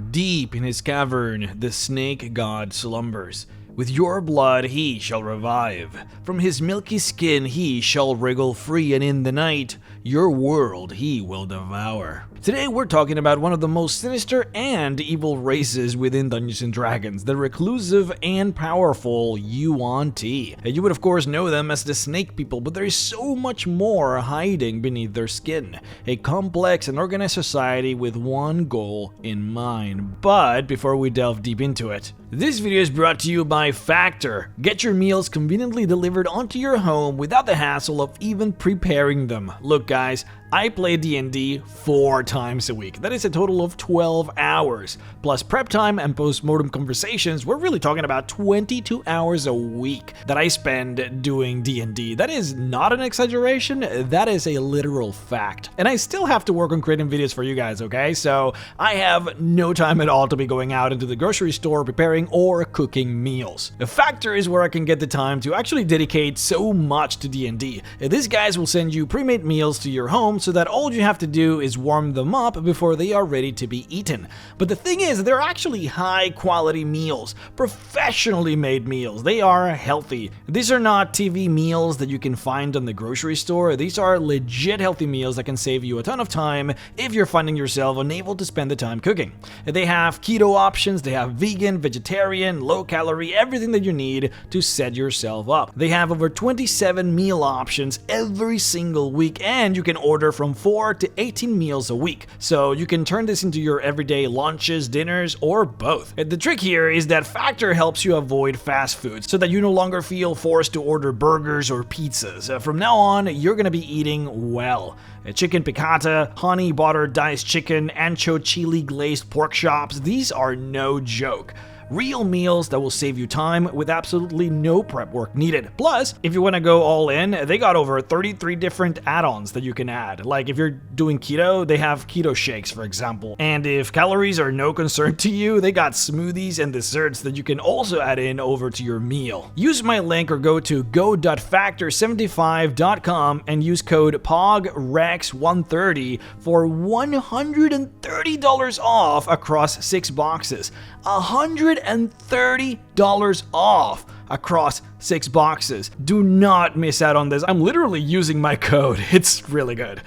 Deep in his cavern, the snake god slumbers. With your blood he shall revive. From his milky skin he shall wriggle free, and in the night, your world he will devour. Today we're talking about one of the most sinister and evil races within Dungeons & Dragons, the reclusive and powerful Yuan-Ti. You would of course know them as the snake people, but there is so much more hiding beneath their skin. A complex and organized society with one goal in mind. But before we delve deep into it, this video is brought to you by Factor. Get your meals conveniently delivered onto your home without the hassle of even preparing them. Look guys, I play D&D 4 times a week. That is a total of 12 hours. Plus prep time and post-mortem conversations, we're really talking about 22 hours a week that I spend doing D&D. That is not an exaggeration, that is a literal fact. And I still have to work on creating videos for you guys, okay? So I have no time at all to be going out into the grocery store preparing or cooking meals. The Factor is where I can get the time to actually dedicate so much to D&D. These guys will send you pre-made meals to your home so that all you have to do is warm them up before they are ready to be eaten. But the thing is, they're actually high quality meals, professionally made meals. They are healthy. These are not TV meals that you can find on the grocery store. These are legit healthy meals that can save you a ton of time if you're finding yourself unable to spend the time cooking. They have keto options, they have vegan, vegetarian, low calorie, everything that you need to set yourself up. They have over 27 meal options every single week, and you can order from 4 to 18 meals a week. So you can turn this into your everyday lunches, dinners, or both. The trick here is that Factor helps you avoid fast food so that you no longer feel forced to order burgers or pizzas. From now on, you're gonna be eating well. Chicken piccata, honey butter diced chicken, ancho chili glazed pork chops, these are no joke. Real meals that will save you time with absolutely no prep work needed. Plus, if you want to go all in, they got over 33 different add-ons that you can add. Like if you're doing keto, they have keto shakes, for example. And if calories are no concern to you, they got smoothies and desserts that you can also add in over to your meal. Use my link or go to go.factor75.com and use code POGREX130 for $130 off across 6 boxes. $130 off across 6 boxes. Do not miss out on this. I'm literally using my code. It's really good.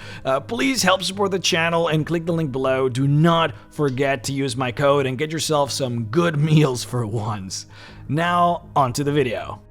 Please help support the channel and click the link below. Do not forget to use my code and get yourself some good meals for once. Now, onto the video.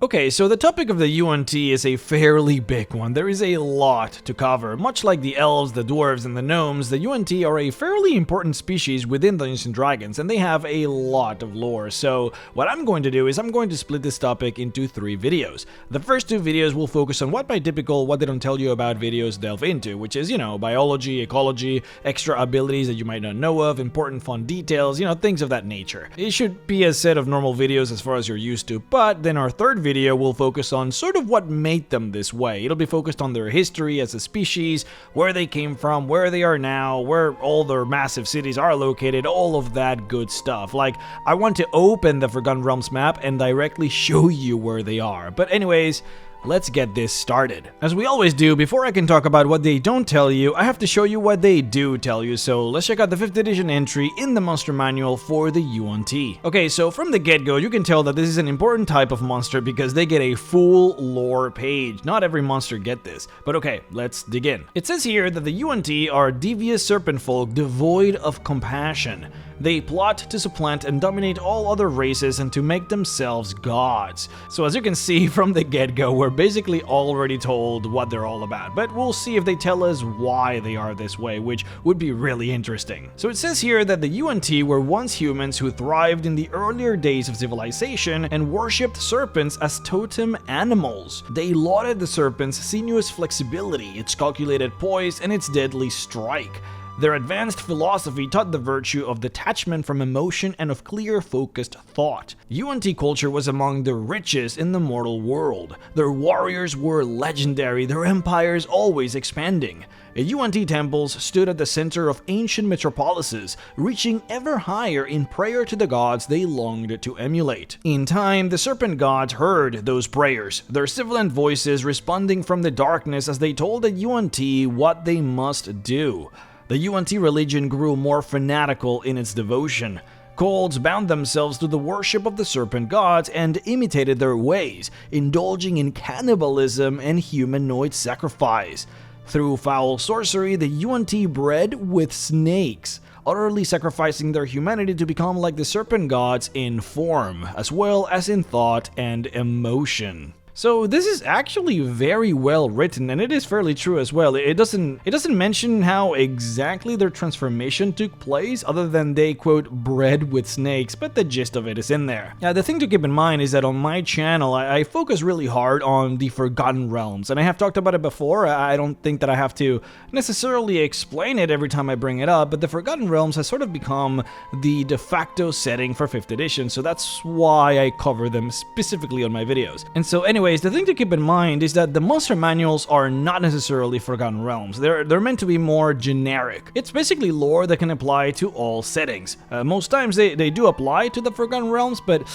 Okay, so the topic of the Yuan-Ti is a fairly big one. There is a lot to cover. Much like the elves, the dwarves, and the gnomes, the Yuan-Ti are a fairly important species within Dungeons & Dragons, and they have a lot of lore. So what I'm going to do is I'm going to split this topic into 3 videos. The first 2 videos will focus on what my typical what they don't tell you about videos delve into, which is, biology, ecology, extra abilities that you might not know of, important fun details, things of that nature. It should be a set of normal videos as far as you're used to, but then our third video will focus on sort of what made them this way. It'll be focused on their history as a species, where they came from, where they are now, where all their massive cities are located, all of that good stuff. Like, I want to open the Forgotten Realms map and directly show you where they are. But anyways, let's get this started. As we always do, before I can talk about what they don't tell you, I have to show you what they do tell you, so let's check out the 5th edition entry in the monster manual for the Yuan-Ti. Okay, so from the get-go, you can tell that this is an important type of monster because they get a full lore page. Not every monster get this, but okay, let's dig in. It says here that the Yuan-Ti are devious serpent folk devoid of compassion. They plot to supplant and dominate all other races and to make themselves gods. So as you can see from the get-go, we're basically already told what they're all about, but we'll see if they tell us why they are this way, which would be really interesting. So it says here that the Yuan-Ti were once humans who thrived in the earlier days of civilization and worshipped serpents as totem animals. They lauded the serpent's sinuous flexibility, its calculated poise, and its deadly strike. Their advanced philosophy taught the virtue of detachment from emotion and of clear, focused thought. Yuan-Ti culture was among the richest in the mortal world. Their warriors were legendary, their empires always expanding. Yuan-Ti temples stood at the center of ancient metropolises, reaching ever higher in prayer to the gods they longed to emulate. In time, the serpent gods heard those prayers, their sibilant voices responding from the darkness as they told the Yuan-Ti what they must do. The Yuan-Ti religion grew more fanatical in its devotion. Cults bound themselves to the worship of the serpent gods and imitated their ways, indulging in cannibalism and humanoid sacrifice. Through foul sorcery, the Yuan-Ti bred with snakes, utterly sacrificing their humanity to become like the serpent gods in form, as well as in thought and emotion. So this is actually very well written, and it is fairly true as well. It doesn't mention how exactly their transformation took place, other than they, quote, bred with snakes, but the gist of it is in there. Now, the thing to keep in mind is that on my channel, I focus really hard on the Forgotten Realms, and I have talked about it before. I don't think that I have to necessarily explain it every time I bring it up, but the Forgotten Realms has sort of become the de facto setting for 5th edition, so that's why I cover them specifically on my videos. And so anyways, the thing to keep in mind is that the monster manuals are not necessarily Forgotten Realms. They're meant to be more generic. It's basically lore that can apply to all settings. Most times they do apply to the Forgotten Realms, but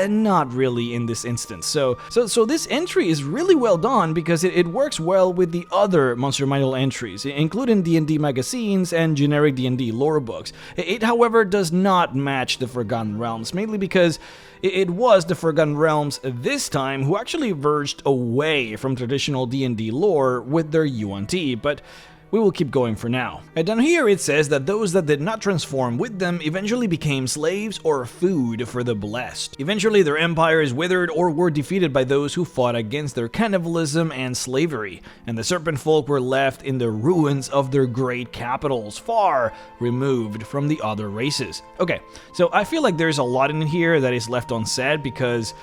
not really in this instance. So this entry is really well done because it works well with the other monster manual entries, including D&D magazines and generic D&D lore books. It, however, does not match the Forgotten Realms, mainly because it was the Forgotten Realms this time who actually verged away from traditional D&D lore with their Yuan-Ti, but we will keep going for now. And down here it says that those that did not transform with them eventually became slaves or food for the blessed. Eventually their empires withered or were defeated by those who fought against their cannibalism and slavery, and the serpent folk were left in the ruins of their great capitals, far removed from the other races. Okay, so I feel like there's a lot in here that is left unsaid because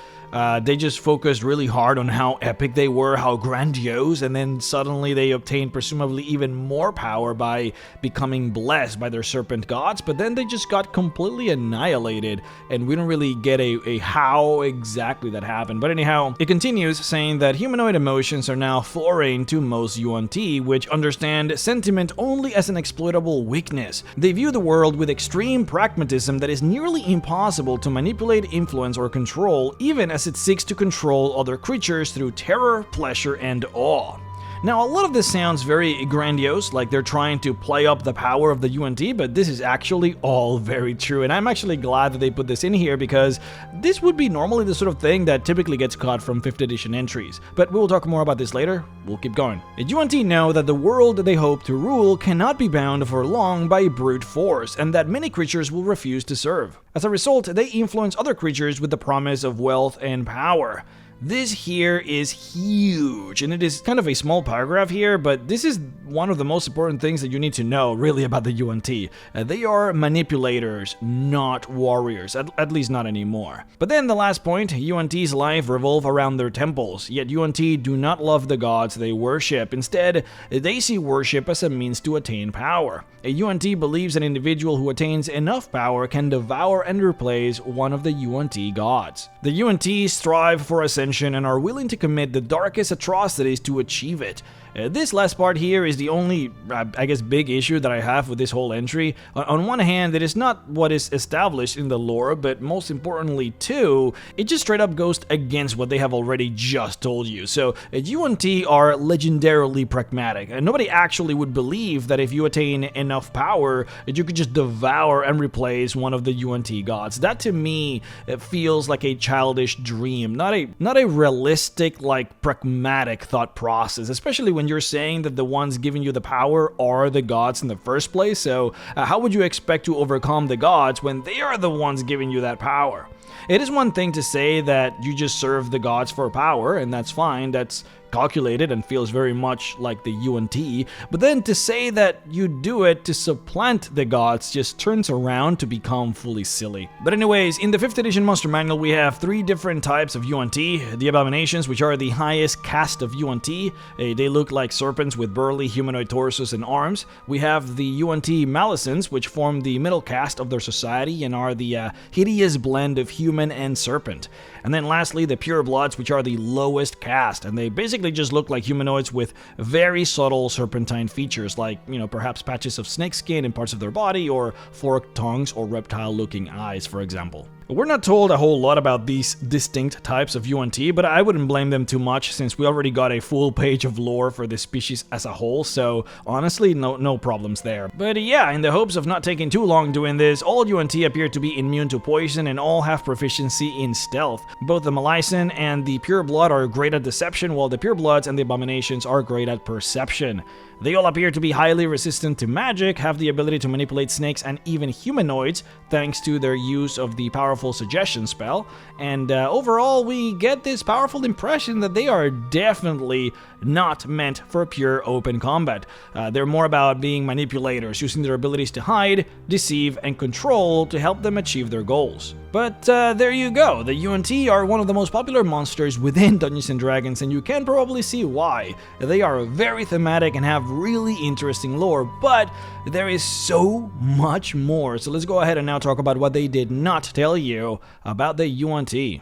they just focused really hard on how epic they were, how grandiose, and then suddenly they obtained presumably even more power by becoming blessed by their serpent gods, but then they just got completely annihilated, and we don't really get a how exactly that happened. But anyhow, it continues saying that humanoid emotions are now foreign to most Yuan-Ti, which understand sentiment only as an exploitable weakness. They view the world with extreme pragmatism that is nearly impossible to manipulate, influence, or control, even as it seeks to control other creatures through terror, pleasure, and awe. Now, a lot of this sounds very grandiose, like they're trying to play up the power of the Yuan-Ti, but this is actually all very true, and I'm actually glad that they put this in here because this would be normally the sort of thing that typically gets cut from 5th edition entries. But we'll talk more about this later. We'll keep going. The Yuan-Ti know that the world they hope to rule cannot be bound for long by brute force, and that many creatures will refuse to serve. As a result, they influence other creatures with the promise of wealth and power. This here is huge, and it is kind of a small paragraph here, but this is one of the most important things that you need to know, really, about the Yuan-Ti. They are manipulators, not warriors, at least not anymore. But then the last point, Yuan-Ti's life revolve around their temples, yet Yuan-Ti do not love the gods they worship. Instead, they see worship as a means to attain power. A Yuan-Ti believes an individual who attains enough power can devour and replace one of the Yuan-Ti gods. The Yuan-Ti strive for ascension and are willing to commit the darkest atrocities to achieve it. This last part here is the only, I guess, big issue that I have with this whole entry. On one hand, it is not what is established in the lore, but most importantly too, it just straight up goes against what they have already just told you. So, Yuan-Ti are legendarily pragmatic, and nobody actually would believe that if you attain enough power, that you could just devour and replace one of the Yuan-Ti gods. That to me, it feels like a childish dream, not a realistic, like, pragmatic thought process, especially when you're saying that the ones giving you the power are the gods in the first place. So how would you expect to overcome the gods when they are the ones giving you that power? It is one thing to say that you just serve the gods for power, and that's fine, that's calculated and feels very much like the Yuan-Ti, but then to say that you do it to supplant the gods just turns around to become fully silly. But anyways, in the 5th edition monster manual we have 3 different types of Yuan-Ti. The Abominations, which are the highest caste of Yuan-Ti. They look like serpents with burly humanoid torsos and arms. We have the Yuan-Ti Malicents, which form the middle caste of their society and are the hideous blend of human and serpent. And then lastly, the Purebloods, which are the lowest caste, and they basically just look like humanoids with very subtle serpentine features, like, perhaps patches of snakeskin in parts of their body, or forked tongues or reptile-looking eyes, for example. We're not told a whole lot about these distinct types of Yuan-Ti, but I wouldn't blame them too much since we already got a full page of lore for this species as a whole, so honestly, no problems there. But yeah, in the hopes of not taking too long doing this, all Yuan-Ti appear to be immune to poison and all have proficiency in stealth. Both the Malicen and the Pureblood are great at deception, while the Purebloods and the Abominations are great at perception. They all appear to be highly resistant to magic, have the ability to manipulate snakes and even humanoids thanks to their use of the powerful suggestion spell, and overall we get this powerful impression that they are definitely not meant for pure open combat. They're more about being manipulators, using their abilities to hide, deceive, and control to help them achieve their goals. But there you go, the Yuan-Ti are one of the most popular monsters within Dungeons & Dragons, and you can probably see why. They are very thematic and have really interesting lore, but there is so much more. So let's go ahead and now talk about what they did not tell you about the Yuan-Ti.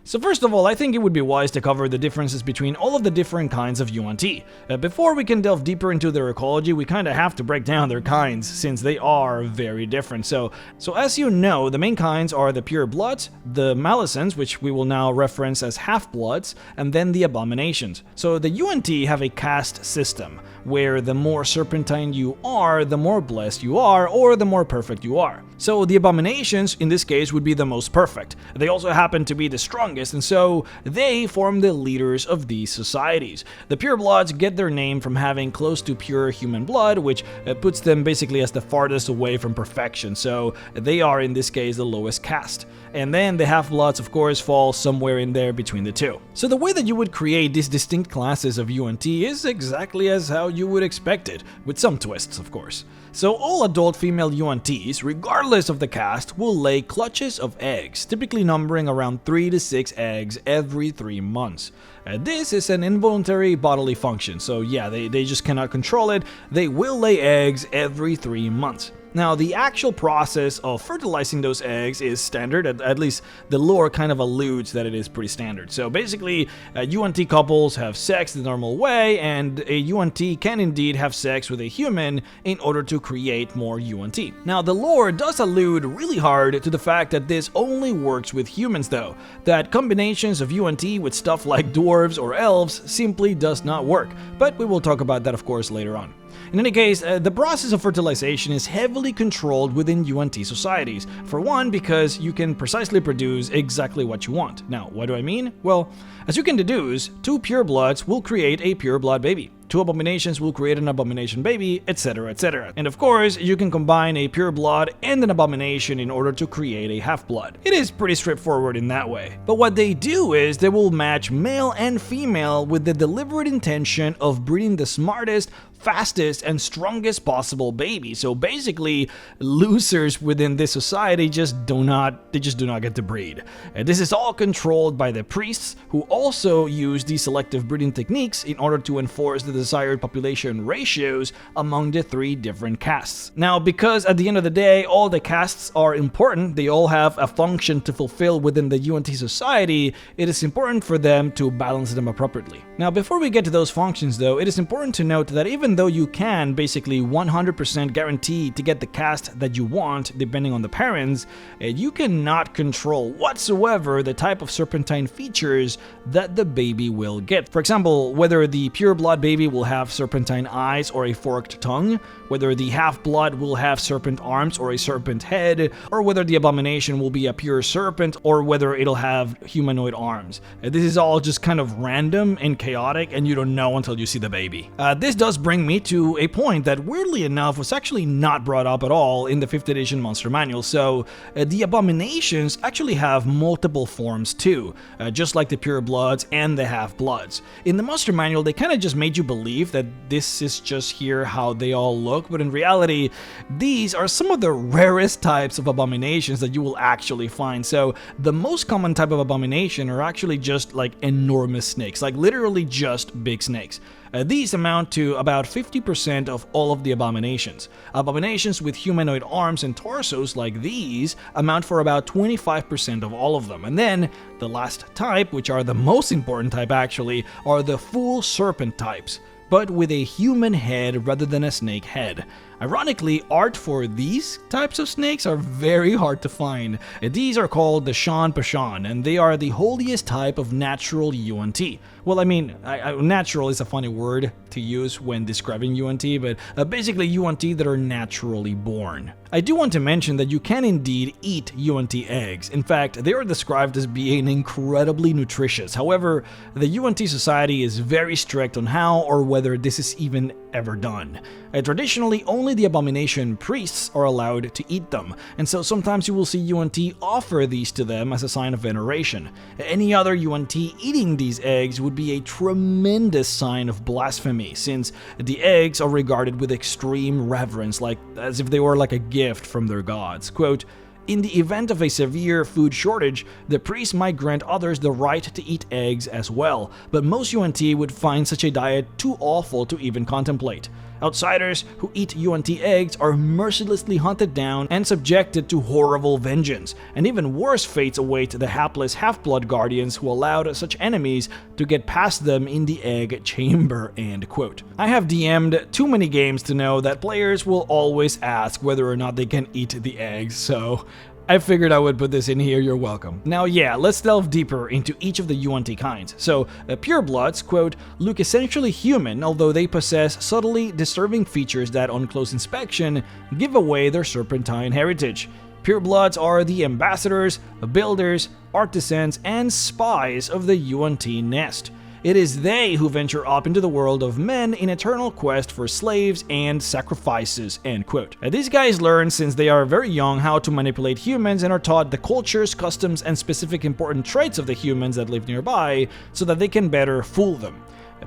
So first of all, I think it would be wise to cover the differences between all of the different kinds of Yuan-Ti. Before we can delve deeper into their ecology, we kinda have to break down their kinds, since they are very different. So as you know, the main kinds are the Purebloods, the Malicens, which we will now reference as Half-Bloods, and then the Abominations. So the Yuan-Ti have a caste system, where the more serpentine you are, the more blessed you are, or the more perfect you are. So the Abominations, in this case, would be the most perfect. They also happen to be the strongest, and so they form the leaders of these societies. The Purebloods get their name from having close to pure human blood, which puts them basically as the farthest away from perfection, so they are, in this case, the lowest caste. And then the Half-Bloods, of course, fall somewhere in there between the two. So the way that you would create these distinct classes of Yuan-Ti is exactly as how you would expect it, with some twists, of course. So all adult female Yuan-Tis, regardless of the caste, will lay clutches of eggs, typically numbering around 3 to 6 eggs every 3 months. This is an involuntary bodily function, so yeah, they just cannot control it. They will lay eggs every 3 months. Now, the actual process of fertilizing those eggs is standard, at least the lore kind of alludes that it is pretty standard. So basically, Yuan-Ti couples have sex the normal way, and a Yuan-Ti can indeed have sex with a human in order to create more Yuan-Ti. Now, the lore does allude really hard to the fact that this only works with humans though, that combinations of Yuan-Ti with stuff like dwarves or elves simply does not work, but we will talk about that of course later on. In any case, the process of fertilization is heavily controlled within Yuan-Ti societies. For one, because you can precisely produce exactly what you want. Now, what do I mean? Well, as you can deduce, 2 Purebloods will create a Pureblood baby. 2 Abominations will create an Abomination baby, etc, etc. And of course, you can combine a Pureblood and an Abomination in order to create a Half-Blood. It is pretty straightforward in that way. But what they do is they will match male and female with the deliberate intention of breeding the smartest, fastest, and strongest possible baby. So basically, losers within this society just do not get to breed. This is all controlled by the priests, who also use these selective breeding techniques in order to enforce the desired population ratios among the 3 different castes. Now, because at the end of the day, all the castes are important, they all have a function to fulfill within the Yuan-Ti society, it is important for them to balance them appropriately. Now, before we get to those functions though, it is important to note that even though you can basically 100% guarantee to get the caste that you want depending on the parents, you cannot control whatsoever the type of serpentine features that the baby will get. For example, whether the Pureblood baby will have serpentine eyes or a forked tongue, whether the Half-Blood will have serpent arms or a serpent head, or whether the Abomination will be a pure serpent, or whether it'll have humanoid arms. This is all just kind of random and chaotic, and you don't know until you see the baby. This does bring me to a point that weirdly enough was actually not brought up at all in the 5th edition Monster Manual. So the Abominations actually have multiple forms too, just like the Purebloods and the Half-Bloods. In the Monster Manual, they kind of just made you believe that this is just here how they all look, but in reality, these are some of the rarest types of Abominations that you will actually find. So the most common type of Abomination are actually just like enormous snakes, like literally just big snakes. These amount to about 50% of all of the Abominations. Abominations with humanoid arms and torsos like these amount for about 25% of all of them. And then the last type, which are the most important type actually, are the full serpent types, but with a human head rather than a snake head. Ironically, art for these types of snakes are very hard to find. These are called the Shan-Pashan, and they are the holiest type of natural Yuan-Ti. Well, I mean, natural is a funny word to use when describing Yuan-Ti, but basically Yuan-Ti that are naturally born. I do want to mention that you can indeed eat Yuan-Ti eggs. In fact, they are described as being incredibly nutritious. However, the Yuan-Ti society is very strict on how or whether this is even ever done. Traditionally, only the Abomination priests are allowed to eat them, and so sometimes you will see Yuan-Ti offer these to them as a sign of veneration. Any other Yuan-Ti eating these eggs would be a tremendous sign of blasphemy, since the eggs are regarded with extreme reverence, like as if they were like a gift from their gods. Quote, "In the event of a severe food shortage, the priest might grant others the right to eat eggs as well, but most Yuan-Ti would find such a diet too awful to even contemplate. Outsiders who eat Yuan-Ti eggs are mercilessly hunted down and subjected to horrible vengeance, and even worse fates await the hapless half-blood guardians who allowed such enemies to get past them in the egg chamber." End quote. I have DM'd too many games to know that players will always ask whether or not they can eat the eggs, so I figured I would put this in here, you're welcome. Now yeah, let's delve deeper into each of the Yuan-Ti kinds. So, Purebloods, quote, "look essentially human, although they possess subtly disturbing features that on close inspection give away their serpentine heritage. Purebloods are the ambassadors, builders, artisans, and spies of the Yuan-Ti nest. It is they who venture up into the world of men in eternal quest for slaves and sacrifices." End quote. These guys learn since they are very young how to manipulate humans and are taught the cultures, customs, and specific important traits of the humans that live nearby so that they can better fool them.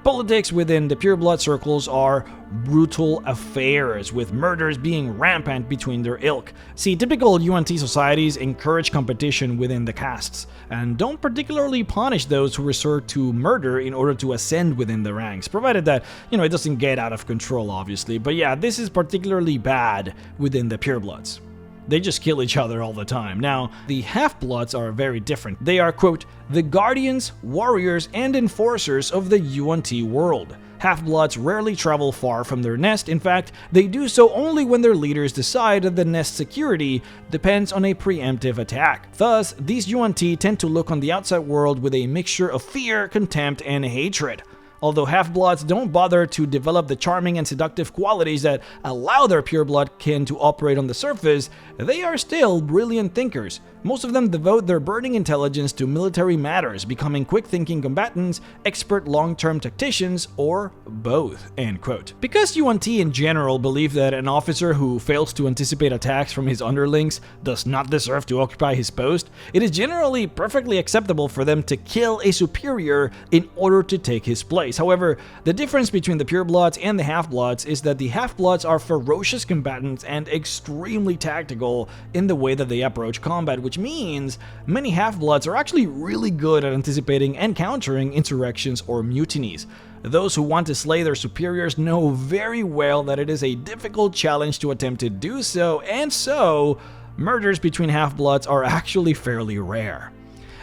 Politics within the pureblood circles are brutal affairs, with murders being rampant between their ilk. See, typical Yuan-Ti societies encourage competition within the castes, and don't particularly punish those who resort to murder in order to ascend within the ranks, provided that, it doesn't get out of control, obviously. But yeah, this is particularly bad within the purebloods. They just kill each other all the time. Now, the half-bloods are very different. They are, quote, "the guardians, warriors, and enforcers of the Yuan-Ti world." Half-bloods rarely travel far from their nest. In fact, they do so only when their leaders decide that the nest's security depends on a preemptive attack. Thus, these Yuan-Ti tend to look on the outside world with a mixture of fear, contempt, and hatred. Although half-bloods don't bother to develop the charming and seductive qualities that allow their pureblood kin to operate on the surface, they are still brilliant thinkers. Most of them devote their burning intelligence to military matters, becoming quick-thinking combatants, expert long-term tacticians, or both." End quote. Because Yuan-Ti in general believe that an officer who fails to anticipate attacks from his underlings does not deserve to occupy his post, it is generally perfectly acceptable for them to kill a superior in order to take his place. However, the difference between the purebloods and the half-bloods is that the half-bloods are ferocious combatants and extremely tactical in the way that they approach combat, which means many half-bloods are actually really good at anticipating and countering insurrections or mutinies. Those who want to slay their superiors know very well that it is a difficult challenge to attempt to do so, and so murders between half-bloods are actually fairly rare.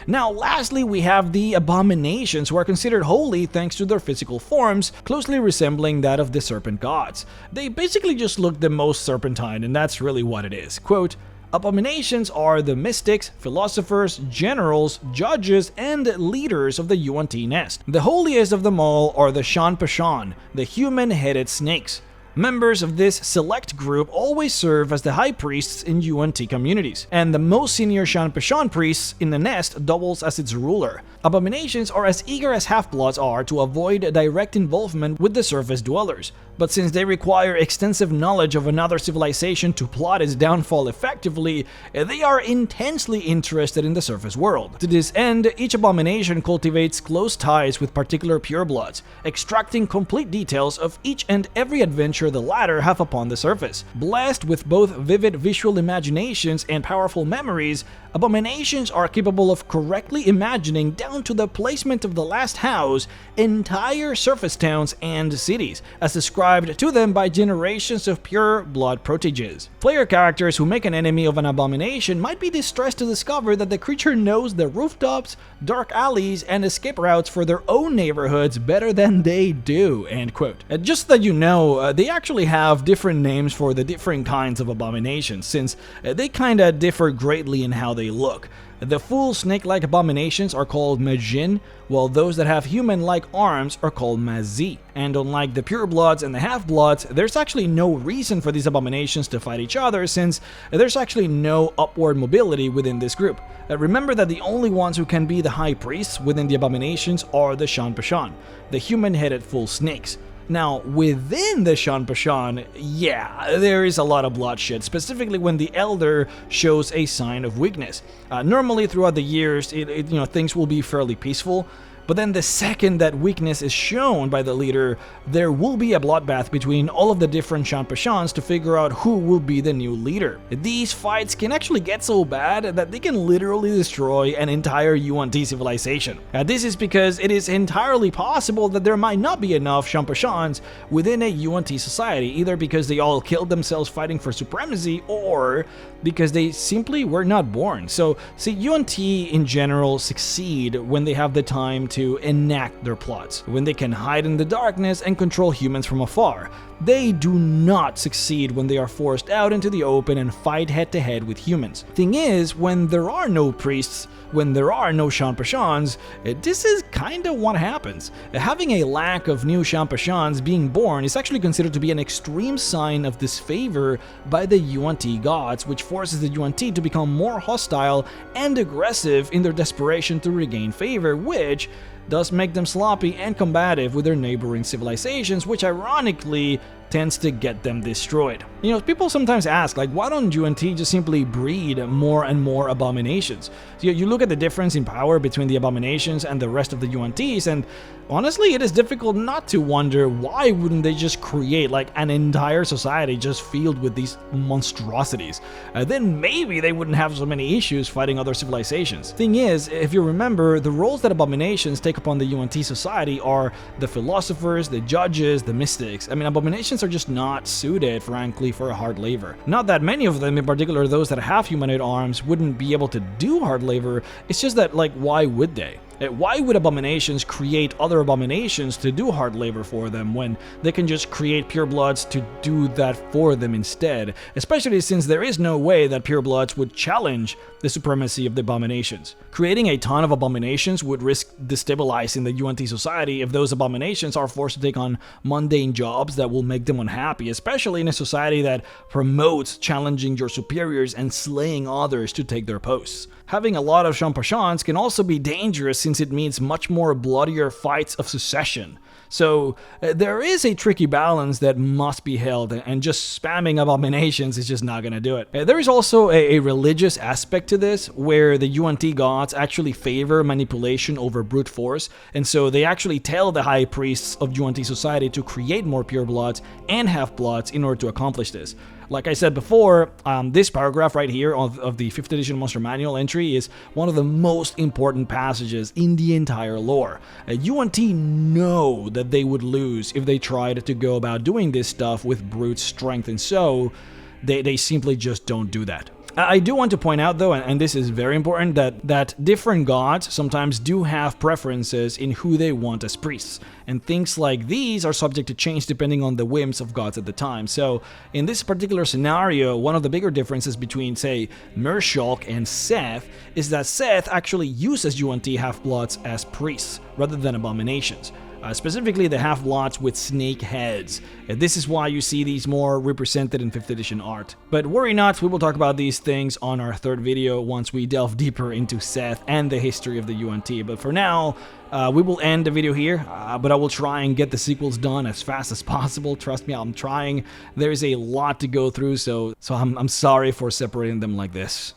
Now, lastly, we have the Abominations, who are considered holy thanks to their physical forms, closely resembling that of the Serpent gods. They basically just look the most serpentine, and that's really what it is. Quote, "Abominations are the mystics, philosophers, generals, judges, and leaders of the Yuan-Ti nest. The holiest of them all are the Shan-Pashan, the human-headed snakes. Members of this select group always serve as the high priests in Yuan-Ti communities, and the most senior Shan-Pashan priests in the nest doubles as its ruler. Abominations are as eager as half-bloods are to avoid direct involvement with the surface dwellers, but since they require extensive knowledge of another civilization to plot its downfall effectively, they are intensely interested in the surface world. To this end, each abomination cultivates close ties with particular purebloods, extracting complete details of each and every adventure the latter have upon the surface. Blessed with both vivid visual imaginations and powerful memories, abominations are capable of correctly imagining down to the placement of the last house entire surface towns and cities, as described to them by generations of pure blood proteges. Player characters who make an enemy of an abomination might be distressed to discover that the creature knows the rooftops, dark alleys, and escape routes for their own neighborhoods better than they do. End quote. Just so that you know, they actually have different names for the different kinds of abominations, since they kinda differ greatly in how they look. The full snake-like abominations are called Majin, while those that have human-like arms are called Mazi. And unlike the Purebloods and the Half-Bloods, there's actually no reason for these abominations to fight each other, since there's actually no upward mobility within this group. Remember that the only ones who can be the high priests within the abominations are the Shan-Pashan, the human-headed full snakes. Now, within the Shan-Pashan, yeah, there is a lot of bloodshed, specifically when the Elder shows a sign of weakness. Normally, throughout the years, things will be fairly peaceful, but then the second that weakness is shown by the leader, there will be a bloodbath between all of the different Shan-Pashans to figure out who will be the new leader. These fights can actually get so bad that they can literally destroy an entire Yuan-Ti civilization. This is because it is entirely possible that there might not be enough Shan-Pashans within a Yuan-Ti society, either because they all killed themselves fighting for supremacy or because they simply were not born. So, see, Yuan-Ti in general succeed when they have the time to enact their plots, when they can hide in the darkness and control humans from afar. They do not succeed when they are forced out into the open and fight head-to-head with humans. Thing is, when there are no priests, when there are no Shan-Pashans, this is kinda what happens. Having a lack of new Shan-Pashans being born is actually considered to be an extreme sign of disfavor by the Yuan-Ti gods, which forces the Yuan-Ti to become more hostile and aggressive in their desperation to regain favor, which does make them sloppy and combative with their neighboring civilizations, which ironically tends to get them destroyed. People sometimes ask, like, why don't Yuan-Ti just simply breed more and more abominations? So you look at the difference in power between the abominations and the rest of the Yuan-Tis, and honestly, it is difficult not to wonder why wouldn't they just create like an entire society just filled with these monstrosities? Then maybe they wouldn't have so many issues fighting other civilizations. Thing is, if you remember, the roles that abominations take upon the Yuan-Ti society are the philosophers, the judges, the mystics. I mean, abominations are just not suited, frankly, for a hard labor. Not that many of them, in particular those that have humanoid arms, wouldn't be able to do hard labor. It's just that, like, why would they? Why would abominations create other abominations to do hard labor for them when they can just create purebloods to do that for them instead? Especially since there is no way that purebloods would challenge the supremacy of the abominations. Creating a ton of abominations would risk destabilizing the Yuan-Ti society if those abominations are forced to take on mundane jobs that will make them unhappy, especially in a society that promotes challenging your superiors and slaying others to take their posts. Having a lot of Shan-Pashans can also be dangerous since it means much more bloodier fights of succession. So there is a tricky balance that must be held, and just spamming abominations is just not gonna do it. There is also a religious aspect to this, where the Yuan-Ti gods actually favor manipulation over brute force, and so they actually tell the high priests of Yuan-Ti society to create more purebloods and half-bloods in order to accomplish this. Like I said before, this paragraph right here of the 5th edition Monster Manual entry is one of the most important passages in the entire lore. Yuan-Ti know that they would lose if they tried to go about doing this stuff with brute strength, and so they simply just don't do that. I do want to point out, though, and this is very important, that different gods sometimes do have preferences in who they want as priests, and things like these are subject to change depending on the whims of gods at the time. So, in this particular scenario, one of the bigger differences between, say, Mershulk and Seth is that Seth actually uses Yuan-Ti half-bloods as priests, rather than abominations. Specifically the half-bloods with snake heads. This is why you see these more represented in 5th edition art. But worry not, we will talk about these things on our 3rd video once we delve deeper into Seth and the history of the Yuan-Ti. But for now, we will end the video here, but I will try and get the sequels done as fast as possible. Trust me, I'm trying. There's a lot to go through, so I'm sorry for separating them like this.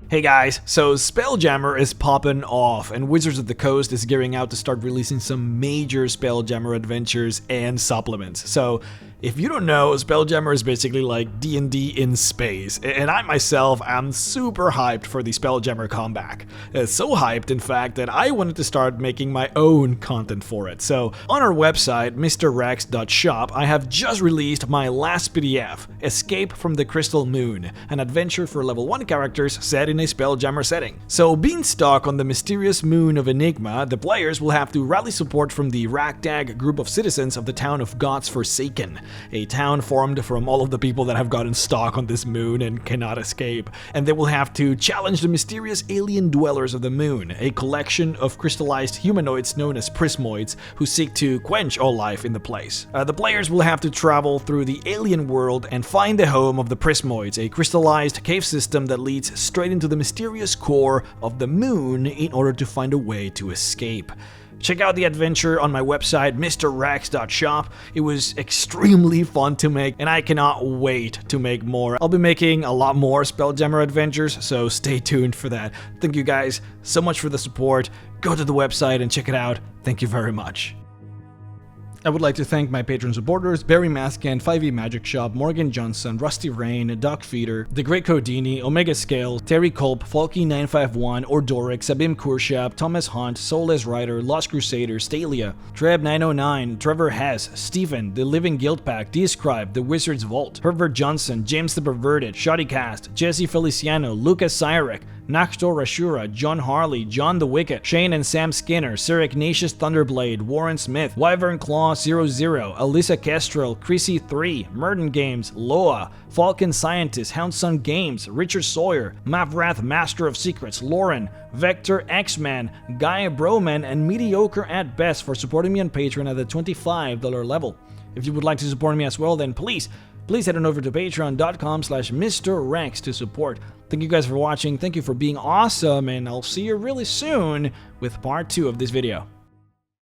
Hey guys, so Spelljammer is popping off, and Wizards of the Coast is gearing out to start releasing some major Spelljammer adventures and supplements. So If you don't know, Spelljammer is basically like D&D in space, and I myself am super hyped for the Spelljammer comeback. So hyped, in fact, that I wanted to start making my own content for it. So, on our website, mrrhexxart.shop, I have just released my last PDF, Escape from the Crystal Moon, an adventure for level 1 characters set in a Spelljammer setting. So, being stuck on the mysterious moon of Enigma, the players will have to rally support from the ragtag group of citizens of the town of God's Forsaken, a town formed from all of the people that have gotten stuck on this moon and cannot escape, and they will have to challenge the mysterious alien dwellers of the moon, a collection of crystallized humanoids known as prismoids who seek to quench all life in the place. The players will have to travel through the alien world and find the home of the prismoids, a crystallized cave system that leads straight into the mysterious core of the moon in order to find a way to escape. Check out the adventure on my website, mrrhexxart.shop. It was extremely fun to make, and I cannot wait to make more. I'll be making a lot more Spelljammer adventures, so stay tuned for that. Thank you guys so much for the support. Go to the website and check it out. Thank you very much. I would like to thank my patron supporters, Barry Mascan, 5e Magic Shop, Morgan Johnson, Rusty Rain, Doc Feeder, The Great Codini, Omega Scale, Terry Culp, Falky951, Ordoric, Sabim Kurshab, Thomas Hunt, Soulless Rider, Lost Crusader, Stalia, Treb909, Trevor Hess, Stephen, The Living Guild Pack, Describe, The Wizard's Vault, Herbert Johnson, James the Perverted, Shoddycast, Jesse Feliciano, Lucas Cyrek, Naktor Rashura, John Harley, John the Wicked, Shane and Sam Skinner, Sir Ignatius Thunderblade, Warren Smith, Wyvern Claw 00, Alyssa Kestrel, Chrissy 3, Murden Games, Loa, Falcon Scientist, Houndson Games, Richard Sawyer, Mavrath Master of Secrets, Lauren, Vector X-Man, Guy Broman, and Mediocre at Best for supporting me on Patreon at the $25 level. If you would like to support me as well, then please head on over to patreon.com/MrRhex to support. Thank you guys for watching, thank you for being awesome, and I'll see you really soon with part 2 of this video.